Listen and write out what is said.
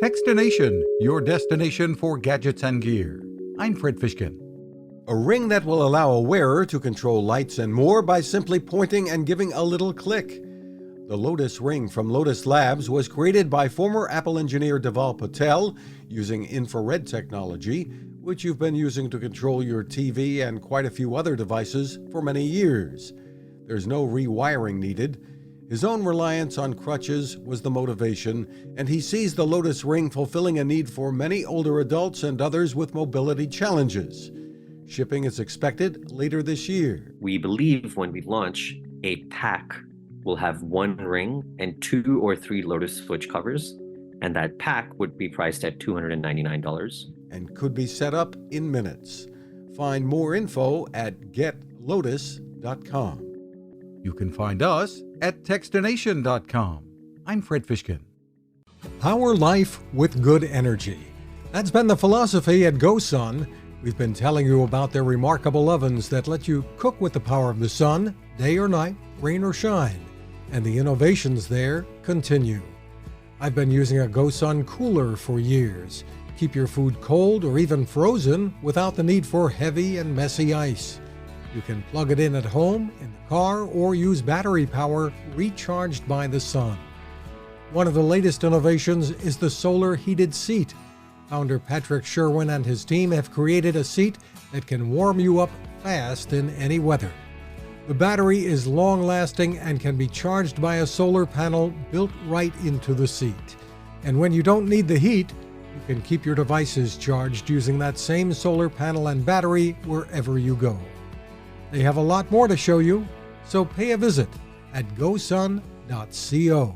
Fishkin-Techstination, your destination for gadgets and gear. I'm Fred Fishkin. A ring that will allow a wearer to control lights and more by simply pointing and giving a little click. The Lotus Ring from Lotus Labs was created by former Apple engineer Dhaval Patel using infrared technology, which you've been using to control your TV and quite a few other devices for many years. There's no rewiring needed. His own reliance on crutches was the motivation, and he sees the Lotus Ring fulfilling a need for many older adults and others with mobility challenges. Shipping is expected later this year. We believe when we launch, a pack will have one ring and 2 or 3 Lotus switch covers, and that pack would be priced at $299. And could be set up in minutes. Find more info at getlotus.com. You can find us at Techstination.com. I'm Fred Fishkin. Power life with good energy. That's been the philosophy at GoSun. We've been telling you about their remarkable ovens that let you cook with the power of the sun, day or night, rain or shine. And the innovations there continue. I've been using a GoSun cooler for years. Keep your food cold or even frozen without the need for heavy and messy ice. You can plug it in at home, in the car, or use battery power recharged by the sun. One of the latest innovations is the solar heated seat. Founder Patrick Sherwin and his team have created a seat that can warm you up fast in any weather. The battery is long-lasting and can be charged by a solar panel built right into the seat. And when you don't need the heat, you can keep your devices charged using that same solar panel and battery wherever you go. They have a lot more to show you, so pay a visit at gosun.co.